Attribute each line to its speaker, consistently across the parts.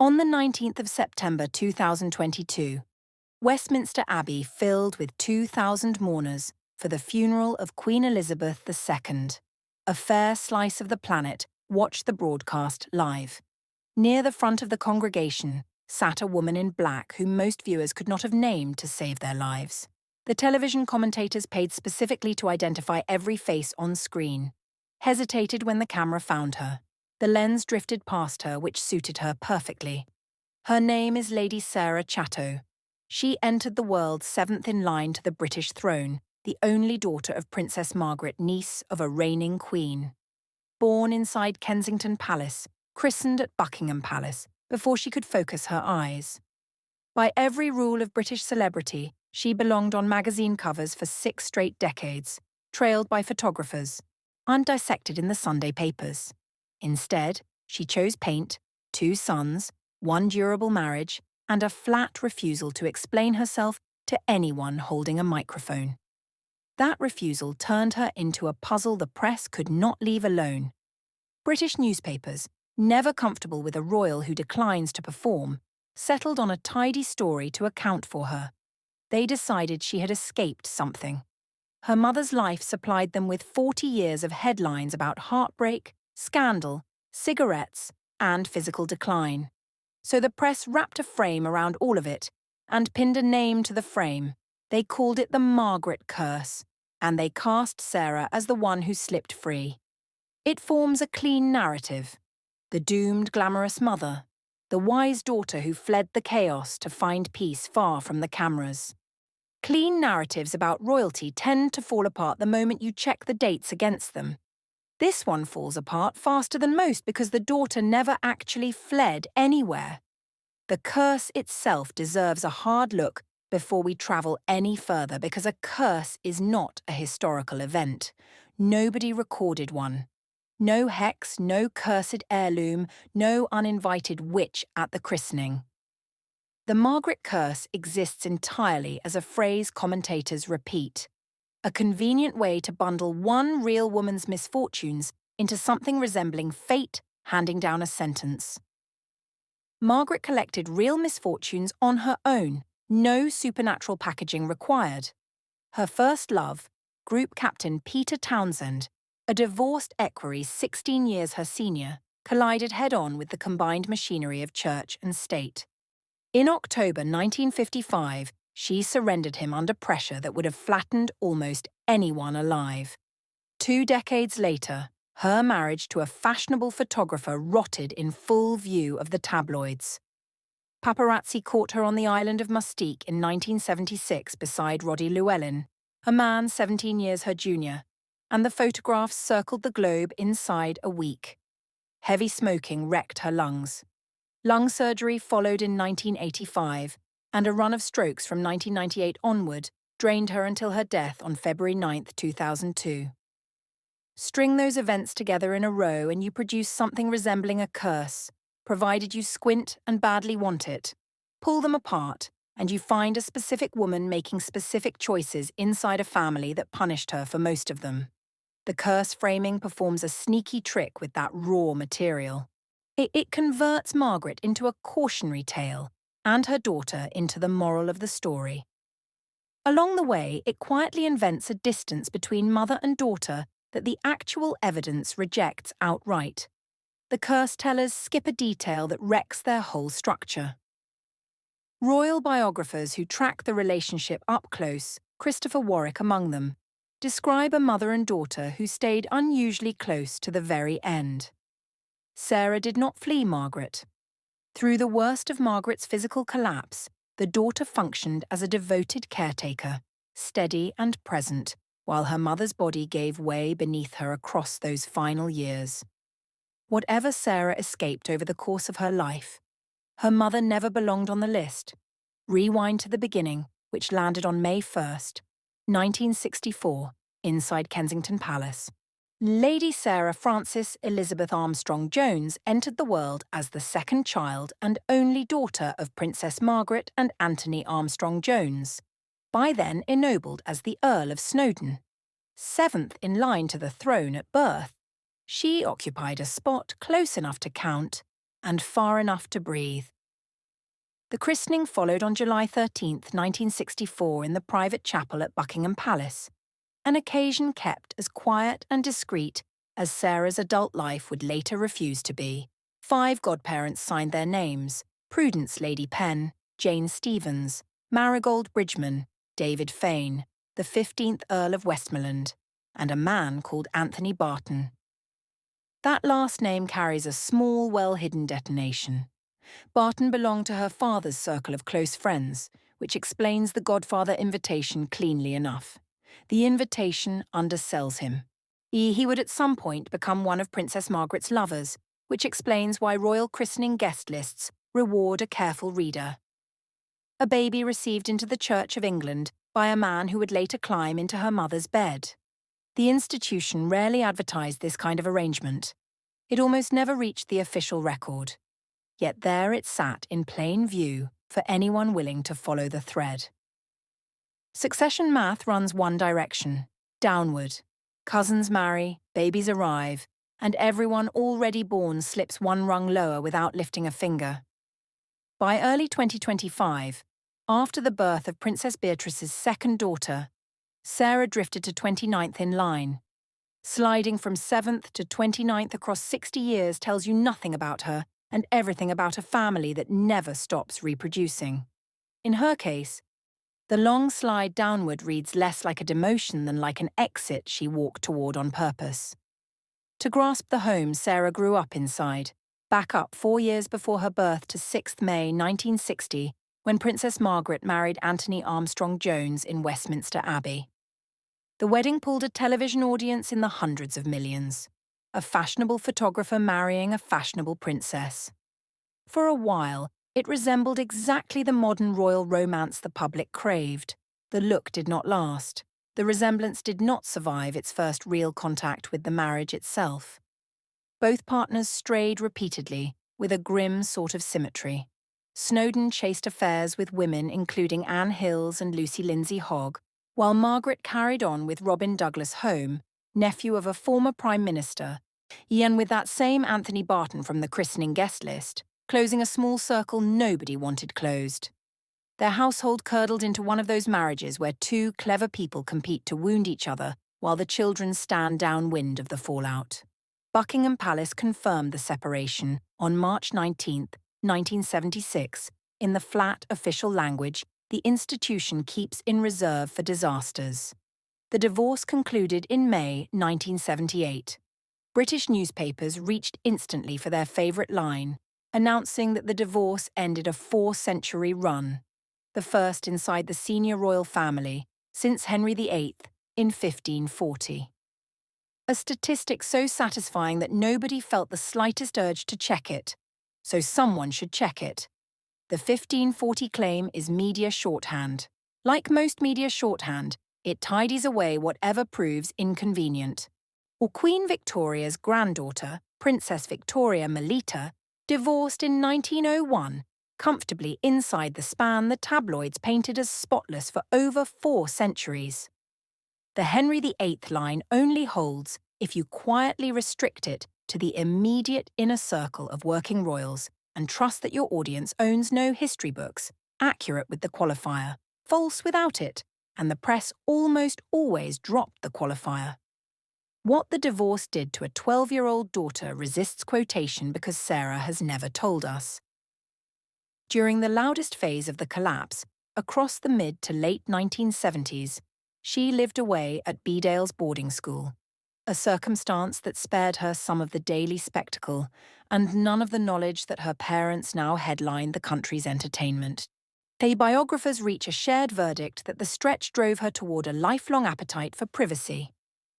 Speaker 1: On the 19th of September 2022, Westminster Abbey filled with 2,000 mourners for the funeral of Queen Elizabeth II. A fair slice of the planet watched the broadcast live. Near the front of the congregation sat a woman in black whom most viewers could not have named to save their lives. The television commentators paid specifically to identify every face on screen, hesitated when the camera found her. The lens drifted past her, which suited her perfectly. Her name is Lady Sarah Chatto. She entered the world seventh in line to the British throne, the only daughter of Princess Margaret, niece of a reigning queen. Born inside Kensington Palace, christened at Buckingham Palace, before she could focus her eyes. By every rule of British celebrity, she belonged on magazine covers for 6 straight decades, trailed by photographers, and dissected in the Sunday papers. Instead, she chose paint, 2 sons, 1 durable marriage, and a flat refusal to explain herself to anyone holding a microphone. That refusal turned her into a puzzle the press could not leave alone. British newspapers, never comfortable with a royal who declines to perform, settled on a tidy story to account for her. They decided she had escaped something. Her mother's life supplied them with 40 years of headlines about heartbreak, scandal, cigarettes, and physical decline. So the press wrapped a frame around all of it and pinned a name to the frame. They called it the Margaret curse, and they cast Sarah as the one who slipped free. It forms a clean narrative. The doomed, glamorous mother, the wise daughter who fled the chaos to find peace far from the cameras. Clean narratives about royalty tend to fall apart the moment you check the dates against them. This one falls apart faster than most because the daughter never actually fled anywhere. The curse itself deserves a hard look before we travel any further, because a curse is not a historical event. Nobody recorded one. No hex, no cursed heirloom, no uninvited witch at the christening. The Margaret curse exists entirely as a phrase commentators repeat, a convenient way to bundle one real woman's misfortunes into something resembling fate handing down a sentence. Margaret collected real misfortunes on her own, no supernatural packaging required. Her first love, Group Captain Peter Townsend, a divorced equerry 16 years her senior, collided head-on with the combined machinery of church and state. In October 1955, she surrendered him under pressure that would have flattened almost anyone alive. 2 decades later, her marriage to a fashionable photographer rotted in full view of the tabloids. Paparazzi caught her on the island of Mustique in 1976 beside Roddy Llewellyn, a man 17 years her junior, and the photographs circled the globe inside a week. Heavy smoking wrecked her lungs. Lung surgery followed in 1985, and a run of strokes from 1998 onward drained her until her death on February 9, 2002. String those events together in a row and you produce something resembling a curse, provided you squint and badly want it. Pull them apart, and you find a specific woman making specific choices inside a family that punished her for most of them. The curse framing performs a sneaky trick with that raw material. It converts Margaret into a cautionary tale and her daughter into the moral of the story. Along the way, it quietly invents a distance between mother and daughter that the actual evidence rejects outright. The curse tellers skip a detail that wrecks their whole structure. Royal biographers who track the relationship up close, Christopher Warwick among them, describe a mother and daughter who stayed unusually close to the very end. Sarah did not flee Margaret. Through the worst of Margaret's physical collapse, the daughter functioned as a devoted caretaker, steady and present, while her mother's body gave way beneath her across those final years. Whatever Sarah escaped over the course of her life, her mother never belonged on the list. Rewind to the beginning, which landed on May 1st, 1964, inside Kensington Palace. Lady Sarah Frances Elizabeth Armstrong-Jones entered the world as the second child and only daughter of Princess Margaret and Anthony Armstrong-Jones, by then ennobled as the Earl of Snowdon. 7th in line to the throne at birth, she occupied a spot close enough to count and far enough to breathe. The christening followed on July 13, 1964 in the private chapel at Buckingham Palace, an occasion kept as quiet and discreet as Sarah's adult life would later refuse to be. 5 godparents signed their names: Prudence Lady Penn, Jane Stevens, Marigold Bridgeman, David Fane, the 15th Earl of Westmoreland, and a man called Anthony Barton. That last name carries a small, well-hidden detonation. Barton belonged to her father's circle of close friends, which explains the godfather invitation cleanly enough. The invitation undersells him. He would at some point become one of Princess Margaret's lovers, which explains why royal christening guest lists reward a careful reader. A baby received into the Church of England by a man who would later climb into her mother's bed. The institution rarely advertised this kind of arrangement. It almost never reached the official record. Yet there it sat in plain view for anyone willing to follow the thread. Succession math runs one direction, downward. Cousins marry, babies arrive, and everyone already born slips one rung lower without lifting a finger. By early 2025, after the birth of Princess Beatrice's second daughter, Sarah drifted to 29th in line. Sliding from 7th to 29th across 60 years tells you nothing about her and everything about a family that never stops reproducing. In her case, the long slide downward reads less like a demotion than like an exit she walked toward on purpose. To grasp the home Sarah grew up inside, back up 4 years before her birth to 6th May 1960, when Princess Margaret married Anthony Armstrong-Jones in Westminster Abbey. The wedding pulled a television audience in the hundreds of millions. A fashionable photographer marrying a fashionable princess. For a while, it resembled exactly the modern royal romance the public craved. The look did not last. The resemblance did not survive its first real contact with the marriage itself. Both partners strayed repeatedly, with a grim sort of symmetry. Snowdon chased affairs with women including Anne Hills and Lucy Lindsay Hogg, while Margaret carried on with Robin Douglas Home, nephew of a former Prime Minister, and with that same Anthony Barton from the christening guest list, closing a small circle nobody wanted closed. Their household curdled into one of those marriages where 2 clever people compete to wound each other while the children stand downwind of the fallout. Buckingham Palace confirmed the separation on March 19, 1976, in the flat official language the institution keeps in reserve for disasters. The divorce concluded in May 1978. British newspapers reached instantly for their favourite line, announcing that the divorce ended a 4-century run, the first inside the senior royal family since Henry VIII in 1540. A statistic so satisfying that nobody felt the slightest urge to check it, so someone should check it. The 1540 claim is media shorthand. Like most media shorthand, it tidies away whatever proves inconvenient. Or Queen Victoria's granddaughter, Princess Victoria Melita, divorced in 1901, comfortably inside the span the tabloids painted as spotless for over 4 centuries. The Henry VIII line only holds if you quietly restrict it to the immediate inner circle of working royals and trust that your audience owns no history books, accurate with the qualifier, false without it, and the press almost always dropped the qualifier. What the divorce did to a 12-year-old daughter resists quotation because Sarah has never told us. During the loudest phase of the collapse, across the mid to late 1970s, she lived away at Bedales boarding school, a circumstance that spared her some of the daily spectacle and none of the knowledge that her parents now headlined the country's entertainment. The biographers reach a shared verdict that the stretch drove her toward a lifelong appetite for privacy.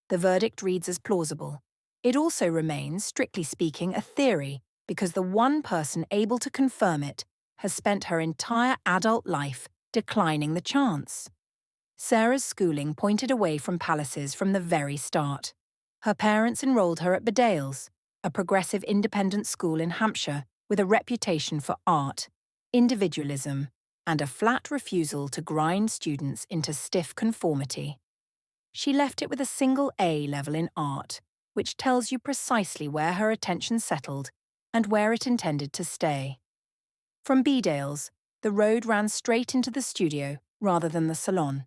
Speaker 1: The verdict reads as plausible. It also remains, strictly speaking, a theory, because the one person able to confirm it has spent her entire adult life declining the chance. Sarah's schooling pointed away from palaces from the very start. Her parents enrolled her at Bedales, a progressive independent school in Hampshire with a reputation for art, individualism, and a flat refusal to grind students into stiff conformity. She left it with a single A level in art, which tells you precisely where her attention settled and where it intended to stay. From Bedales, the road ran straight into the studio rather than the salon.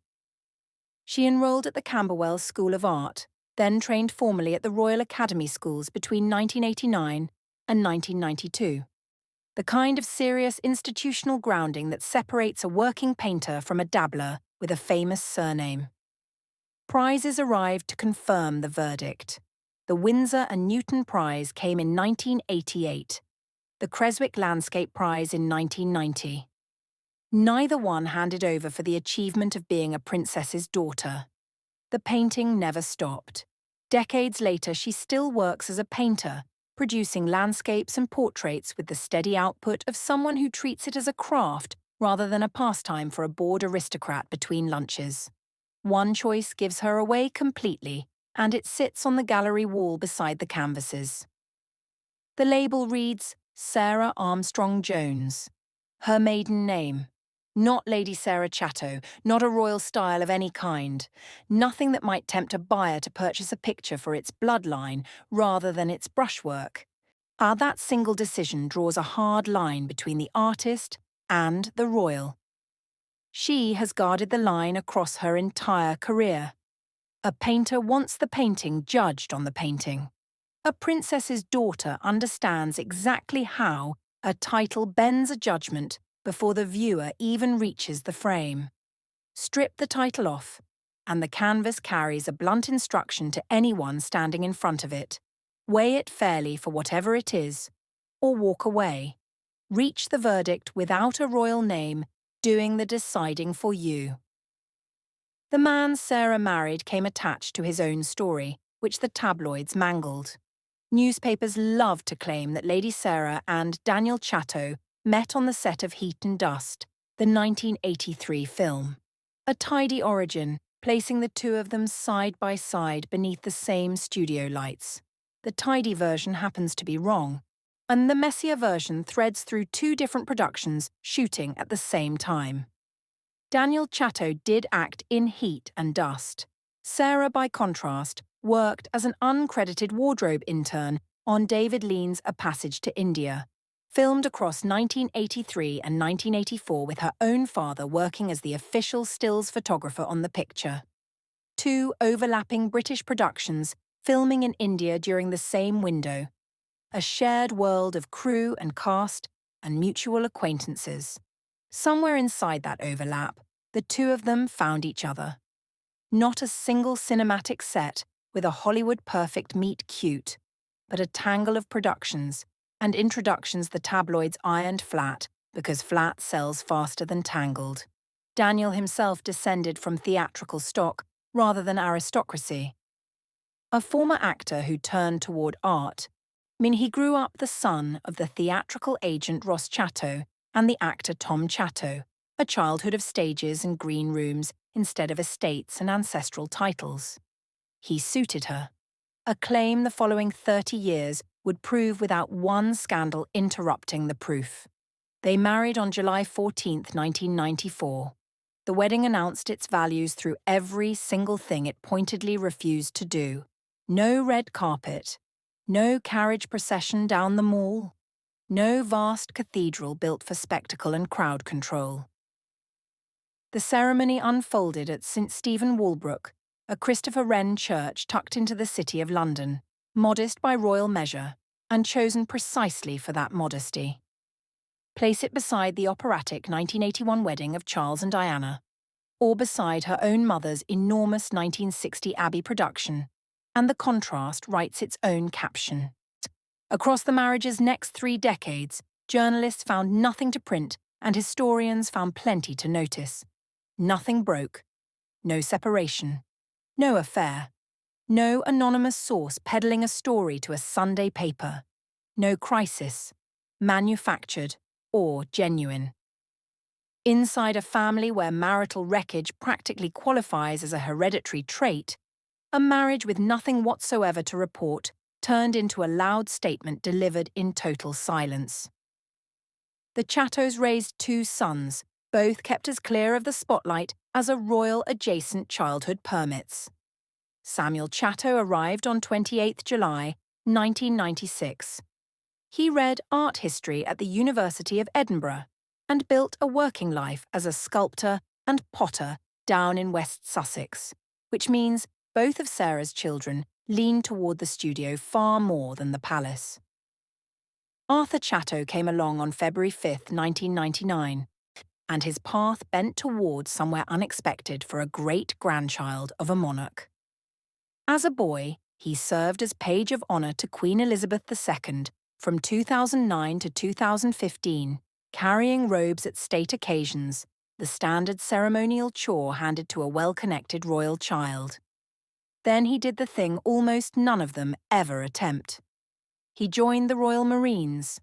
Speaker 1: She enrolled at the Camberwell School of Art, then trained formally at the Royal Academy Schools between 1989 and 1992. The kind of serious institutional grounding that separates a working painter from a dabbler with a famous surname. Prizes arrived to confirm the verdict. The Windsor and Newton Prize came in 1988, the Creswick Landscape Prize in 1990. Neither one handed over for the achievement of being a princess's daughter. The painting never stopped. Decades later, she still works as a painter, producing landscapes and portraits with the steady output of someone who treats it as a craft rather than a pastime for a bored aristocrat between lunches. One choice gives her away completely, and it sits on the gallery wall beside the canvases. The label reads Sarah Armstrong-Jones, her maiden name. Not Lady Sarah Chatto, not a royal style of any kind, nothing that might tempt a buyer to purchase a picture for its bloodline rather than its brushwork. That single decision draws a hard line between the artist and the royal. She has guarded the line across her entire career. A painter wants the painting judged on the painting. A princess's daughter understands exactly how a title bends a judgment before the viewer even reaches the frame. Strip the title off, and the canvas carries a blunt instruction to anyone standing in front of it. Weigh it fairly for whatever it is, or walk away. Reach the verdict without a royal name doing the deciding for you. The man Sarah married came attached to his own story, which the tabloids mangled. Newspapers loved to claim that Lady Sarah and Daniel Chatto met on the set of Heat and Dust, the 1983 film. A tidy origin, placing the two of them side by side beneath the same studio lights. The tidy version happens to be wrong, and the messier version threads through two different productions shooting at the same time. Daniel Chatto did act in Heat and Dust. Sarah, by contrast, worked as an uncredited wardrobe intern on David Lean's A Passage to India, filmed across 1983 and 1984 with her own father working as the official stills photographer on the picture. Two overlapping British productions filming in India during the same window. A shared world of crew and cast and mutual acquaintances. Somewhere inside that overlap, the two of them found each other. Not a single cinematic set with a Hollywood-perfect meet cute, but a tangle of productions and introductions the tabloids ironed flat because flat sells faster than tangled. Daniel himself descended from theatrical stock rather than aristocracy. A former actor who turned toward art, he grew up the son of the theatrical agent Ross Chatto and the actor Tom Chatto, a childhood of stages and green rooms instead of estates and ancestral titles. He suited her. A claim the following 30 years would prove without one scandal interrupting the proof. They married on July 14, 1994. The wedding announced its values through every single thing it pointedly refused to do. No red carpet, no carriage procession down the Mall, no vast cathedral built for spectacle and crowd control. The ceremony unfolded at St. Stephen Walbrook, a Christopher Wren church tucked into the City of London, modest by royal measure, and chosen precisely for that modesty. Place it beside the operatic 1981 wedding of Charles and Diana, or beside her own mother's enormous 1960 Abbey production, and the contrast writes its own caption. Across the marriage's next 3 decades, journalists found nothing to print and historians found plenty to notice. Nothing broke. No separation. No affair. No anonymous source peddling a story to a Sunday paper. No crisis. Manufactured or genuine. Inside a family where marital wreckage practically qualifies as a hereditary trait, a marriage with nothing whatsoever to report turned into a loud statement delivered in total silence. The Chattos raised 2 sons, both kept as clear of the spotlight as a royal-adjacent childhood permits. Samuel Chatto arrived on 28 July, 1996. He read art history at the University of Edinburgh and built a working life as a sculptor and potter down in West Sussex, which means both of Sarah's children leaned toward the studio far more than the palace. Arthur Chatto came along on February 5, 1999, and his path bent towards somewhere unexpected for a great-grandchild of a monarch. As a boy, he served as page of honour to Queen Elizabeth II from 2009 to 2015, carrying robes at state occasions, the standard ceremonial chore handed to a well-connected royal child. Then he did the thing almost none of them ever attempt. He joined the Royal Marines,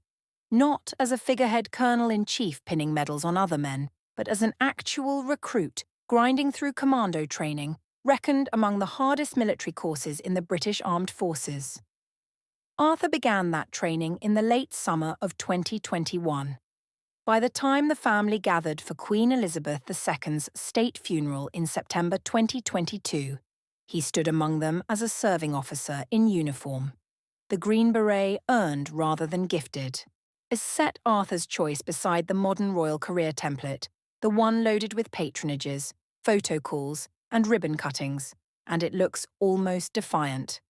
Speaker 1: not as a figurehead colonel-in-chief pinning medals on other men, but as an actual recruit grinding through commando training, reckoned among the hardest military courses in the British Armed Forces. Arthur began that training in the late summer of 2021. By the time the family gathered for Queen Elizabeth II's state funeral in September 2022, he stood among them as a serving officer in uniform. The green beret earned rather than gifted. It set Arthur's choice beside the modern royal career template, the one loaded with patronages, photo calls, and ribbon cuttings, and it looks almost defiant.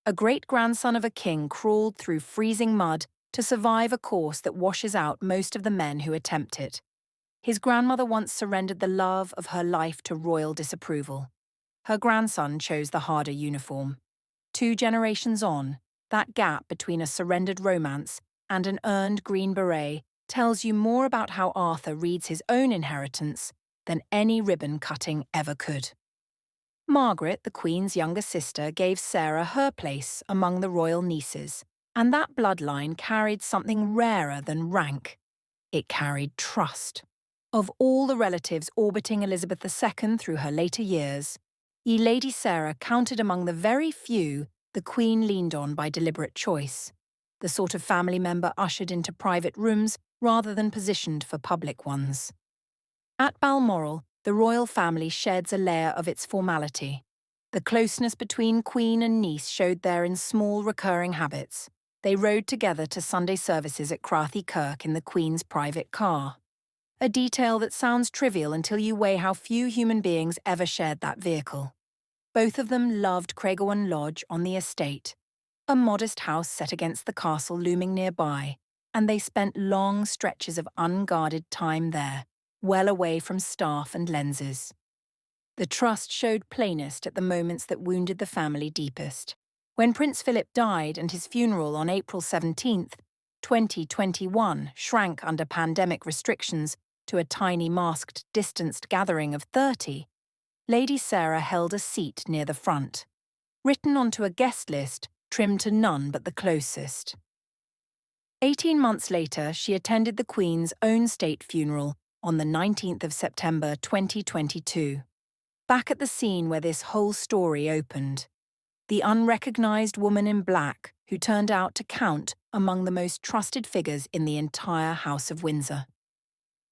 Speaker 1: A great-grandson of a king crawled through freezing mud to survive a course that washes out most of the men who attempt it. His grandmother once surrendered the love of her life to royal disapproval. Her grandson chose the harder uniform. 2 generations on, that gap between a surrendered romance and an earned green beret tells you more about how Arthur reads his own inheritance than any ribbon cutting ever could. Margaret, the Queen's younger sister, gave Sarah her place among the royal nieces, and that bloodline carried something rarer than rank. It carried trust. Of all the relatives orbiting Elizabeth II through her later years, Lady Sarah counted among the very few the Queen leaned on by deliberate choice, the sort of family member ushered into private rooms rather than positioned for public ones. At Balmoral, the royal family sheds a layer of its formality. The closeness between Queen and niece showed there in small recurring habits. They rode together to Sunday services at Crathy Kirk in the Queen's private car. A detail that sounds trivial until you weigh how few human beings ever shared that vehicle. Both of them loved Craigorwan Lodge on the estate, a modest house set against the castle looming nearby, and they spent long stretches of unguarded time there, well away from staff and lenses. The trust showed plainest at the moments that wounded the family deepest. When Prince Philip died and his funeral on April 17, 2021 shrank under pandemic restrictions to a tiny masked, distanced gathering of 30, Lady Sarah held a seat near the front, written onto a guest list trimmed to none but the closest. 18 months later, she attended the Queen's own state funeral on the 19th of September 2022, back at the scene where this whole story opened. The unrecognised woman in black who turned out to count among the most trusted figures in the entire House of Windsor.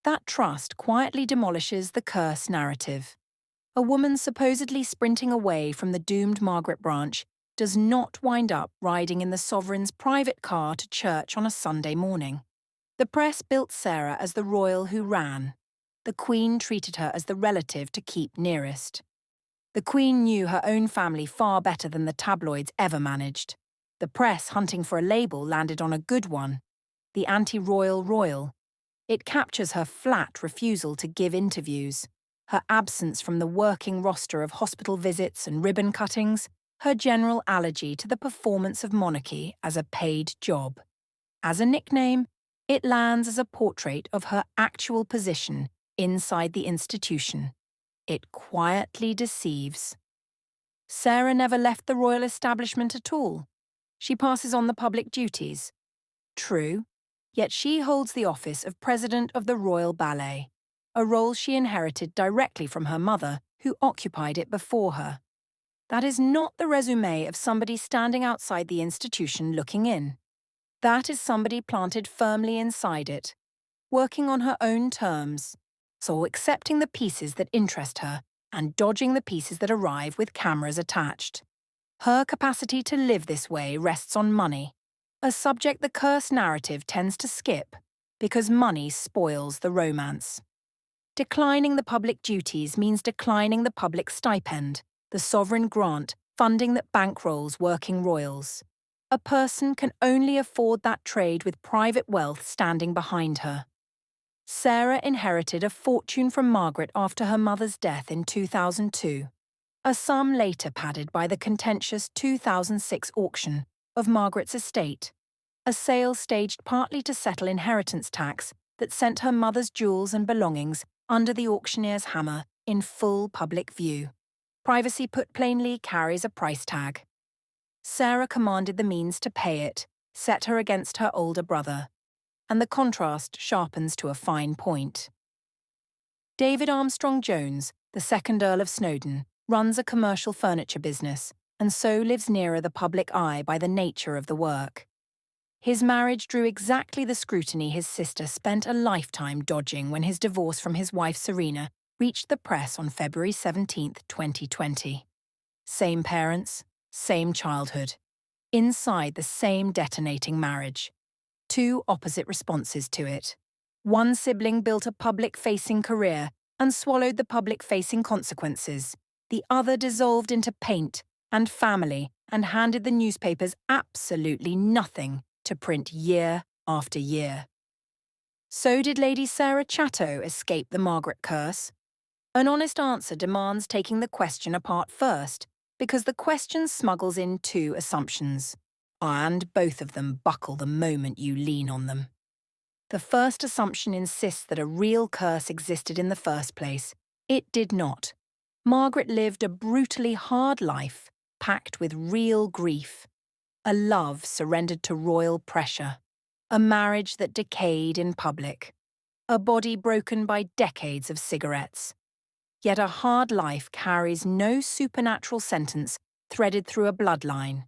Speaker 1: That trust quietly demolishes the curse narrative. A woman supposedly sprinting away from the doomed Margaret branch does not wind up riding in the sovereign's private car to church on a Sunday morning. The press built Sarah as the royal who ran. The Queen treated her as the relative to keep nearest. The Queen knew her own family far better than the tabloids ever managed. The press hunting for a label landed on a good one, the anti-royal royal. It captures her flat refusal to give interviews, her absence from the working roster of hospital visits and ribbon cuttings, her general allergy to the performance of monarchy as a paid job. As a nickname, it lands as a portrait of her actual position inside the institution. It quietly deceives. Sarah never left the royal establishment at all. She passes on the public duties. True, yet she holds the office of President of the Royal Ballet, a role she inherited directly from her mother, who occupied it before her. That is not the resume of somebody standing outside the institution looking in. That is somebody planted firmly inside it, working on her own terms, so accepting the pieces that interest her and dodging the pieces that arrive with cameras attached. Her capacity to live this way rests on money, a subject the curse narrative tends to skip because money spoils the romance. Declining the public duties means declining the public stipend, the sovereign grant funding that bankrolls working royals. A person can only afford that trade with private wealth standing behind her. Sarah inherited a fortune from Margaret after her mother's death in 2002, a sum later padded by the contentious 2006 auction of Margaret's estate, a sale staged partly to settle inheritance tax that sent her mother's jewels and belongings under the auctioneer's hammer in full public view. Privacy, put plainly, carries a price tag. Sarah commanded the means to pay it, set her against her older brother, and the contrast sharpens to a fine point. David Armstrong-Jones, the second Earl of Snowdon, runs a commercial furniture business and so lives nearer the public eye by the nature of the work. His marriage drew exactly the scrutiny his sister spent a lifetime dodging when his divorce from his wife Serena reached the press on February 17, 2020. Same parents, same childhood. Inside the same detonating marriage. Two opposite responses to it. One sibling built a public-facing career and swallowed the public-facing consequences. The other dissolved into paint and family and handed the newspapers absolutely nothing to print year after year. So did Lady Sarah Chatto escape the Margaret curse? An honest answer demands taking the question apart first, because the question smuggles in two assumptions, and both of them buckle the moment you lean on them. The first assumption insists that a real curse existed in the first place. It did not. Margaret lived a brutally hard life, packed with real grief. A love surrendered to royal pressure. A marriage that decayed in public. A body broken by decades of cigarettes. Yet a hard life carries no supernatural sentence threaded through a bloodline.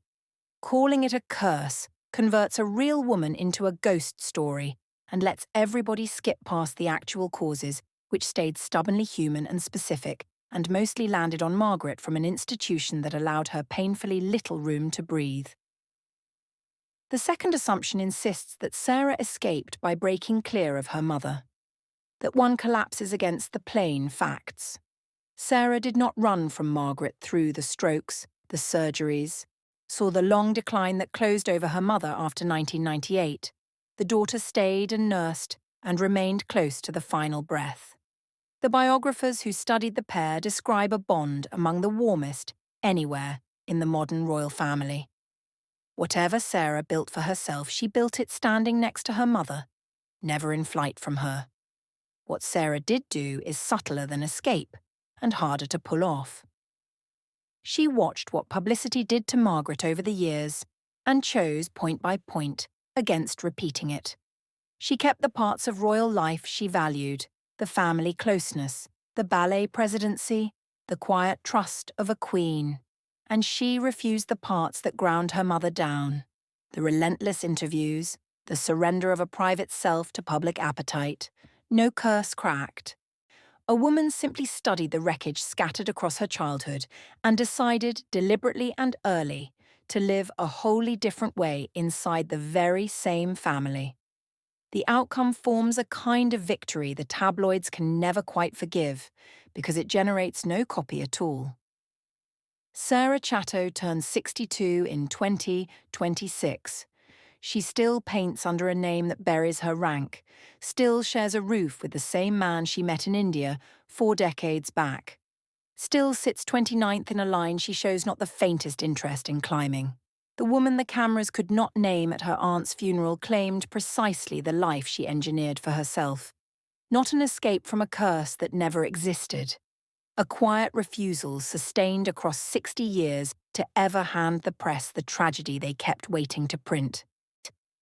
Speaker 1: Calling it a curse converts a real woman into a ghost story and lets everybody skip past the actual causes, which stayed stubbornly human and specific, and mostly landed on Margaret from an institution that allowed her painfully little room to breathe. The second assumption insists that Sarah escaped by breaking clear of her mother, that one collapses against the plain facts. Sarah did not run from Margaret through the strokes, the surgeries, saw the long decline that closed over her mother after 1998. The daughter stayed and nursed and remained close to the final breath. The biographers who studied the pair describe a bond among the warmest anywhere in the modern royal family. Whatever Sarah built for herself, she built it standing next to her mother, never in flight from her. What Sarah did do is subtler than escape and harder to pull off. She watched what publicity did to Margaret over the years and chose, point by point, against repeating it. She kept the parts of royal life she valued, the family closeness, the ballet presidency, the quiet trust of a queen, and she refused the parts that ground her mother down, the relentless interviews, the surrender of a private self to public appetite. No curse cracked. A woman simply studied the wreckage scattered across her childhood and decided, deliberately and early, to live a wholly different way inside the very same family. The outcome forms a kind of victory the tabloids can never quite forgive, because it generates no copy at all. Sarah Chatto turned 62 in 2026. She still paints under a name that buries her rank, still shares a roof with the same man she met in India 4 decades back, still sits 29th in a line she shows not the faintest interest in climbing. The woman the cameras could not name at her aunt's funeral claimed precisely the life she engineered for herself. Not an escape from a curse that never existed. A quiet refusal sustained across 60 years to ever hand the press the tragedy they kept waiting to print.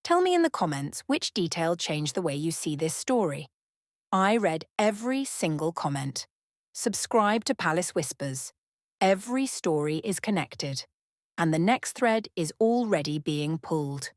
Speaker 1: Tell me in the comments which detail changed the way you see this story. I read every single comment. Subscribe to Palace Whispers. Every story is connected, and the next thread is already being pulled.